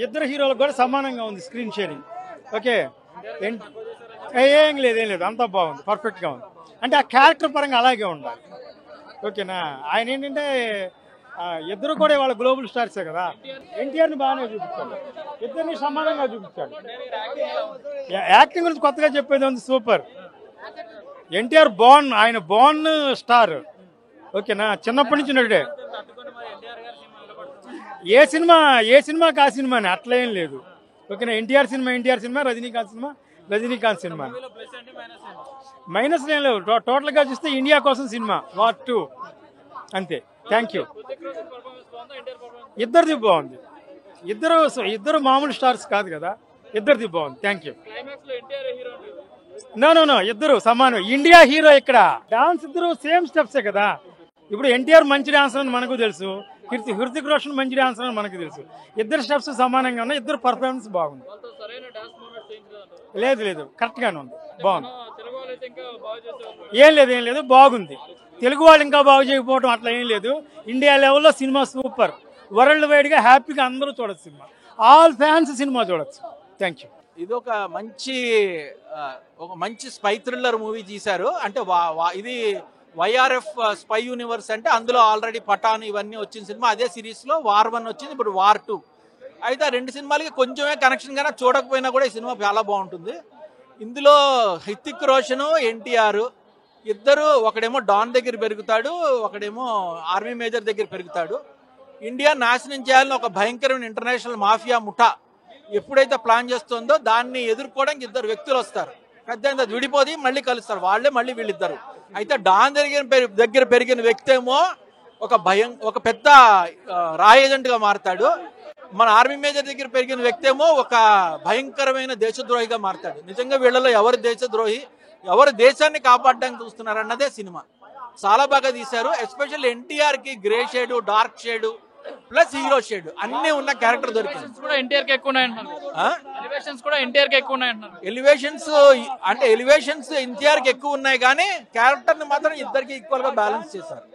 ఇద్దరు హీరోలకు కూడా సమానంగా ఉంది స్క్రీన్ షేరింగ్. ఓకే, ఏం లేదు, అంతా బాగుంది, పర్ఫెక్ట్గా ఉంది. అంటే ఆ క్యారెక్టర్ పరంగా అలాగే ఉండాలి. ఓకేనా, ఆయన ఏంటంటే ఇద్దరు కూడా వాళ్ళ గ్లోబల్ స్టార్సే కదా. ఎన్టీఆర్ని బాగానే చూపించాడు, ఇద్దరిని సమానంగా చూపించాడు. యాక్టింగ్ గురించి కొత్తగా చెప్పేది ఉంది, సూపర్. ఎన్టీఆర్ ఆయన బోర్న్ స్టార్. ఓకేనా, చిన్నప్పటి నుంచి నటుడే. ఏ సినిమాకి ఆ సినిమాని అట్లా ఏం లేదు. ఓకేనా, NTR cinema, Rajinikanth cinema. Minus ఏం లేవు. టోటల్గా చూస్తే ఇండియా కోసం సినిమా, వార్ 2 అంతే. Thank you. ఇద్దరిది బాగుంది. ఇద్దరు మామూలు స్టార్స్ కాదు కదా, ఇద్దరిది బాగుంది. Thank you. నో, ఇద్దరు సమానం. ఇండియా హీరో ఇక్కడ. డాన్స్ ఇద్దరు సేమ్ స్టెప్సే కదా. ఇప్పుడు ఎన్టీఆర్ మంచి డాన్సర్ అని మనకు తెలుసు, హృతిక్ రోషన్ మంచి డాన్సర్ అని మనకు తెలుసు. ఇద్దరు స్టెప్స్ సమానంగా ఉన్నాయి, ఇద్దరు పర్ఫార్మెన్స్ బాగుంది. లేదు, కరెక్ట్గానే ఉంది, బాగుంది. ఏం లేదు, బాగుంది. తెలుగు వాళ్ళు ఇంకా బాగు చేయకపోవడం అట్లా ఏం లేదు. ఇండియా లెవెల్లో సినిమా సూపర్. వరల్డ్ వైడ్గా హ్యాపీగా అందరూ చూడొచ్చు సినిమా. ఆల్ ఫ్యాన్స్ సినిమా చూడొచ్చు. Thank you. ఇది ఒక మంచి స్పై థ్రిల్లర్ మూవీ తీశారు. అంటే ఇది వైఆర్ఎఫ్ స్పై యూనివర్స్ అంటే అందులో ఆల్రెడీ పఠాన్ ఇవన్నీ వచ్చిన సినిమా. అదే సిరీస్లో వార్ 1 వచ్చింది, ఇప్పుడు వార్ 2. అయితే ఆ 2 సినిమాలకి కొంచెమే కనెక్షన్ కానీ చూడకపోయినా కూడా ఈ సినిమా చాలా బాగుంటుంది. ఇందులో హృతిక్ రోషన్, ఎన్టీఆర్ ఇద్దరు, ఒకడేమో డాన్ దగ్గర పెరుగుతాడు, ఒకడేమో ఆర్మీ మేజర్ దగ్గర పెరుగుతాడు. ఇండియా నాశనం చేయాలని ఒక భయంకరమైన ఇంటర్నేషనల్ మాఫియా ముఠా ఎప్పుడైతే ప్లాన్ చేస్తుందో దాన్ని ఎదుర్కోవడానికి ఇద్దరు వ్యక్తులు వస్తారు. పెద్ద విడిపోది మళ్ళీ కలుస్తారు, వాళ్ళే మళ్ళీ వీళ్ళిద్దరు. అయితే డాన్ దగ్గర పెరిగిన వ్యక్తి ఏమో ఒక పెద్ద రా ఏజెంట్గా మారతాడు. మన ఆర్మీ మేజర్ దగ్గర పెరిగిన వ్యక్తి ఏమో ఒక భయంకరమైన దేశద్రోహిగా మారతాడు. నిజంగా వీళ్ళలో ఎవరు దేశద్రోహి, ఎవరు దేశాన్ని కాపాడడానికి చూస్తున్నారు అన్నదే సినిమా. చాలా బాగా తీశారు. ఎస్పెషల్లీ ఎన్టీఆర్ కి grey shade, dark shade plus hero shade అన్ని ఉన్న క్యారెక్టర్ దొరికింది. ఎలివేషన్స్ ఎన్టీఆర్ కి ఎక్కువ ఉన్నాయి కానీ క్యారెక్టర్ ని మాత్రం ఇద్దరికి ఈక్వల్ గా బ్యాలెన్స్ చేశారు.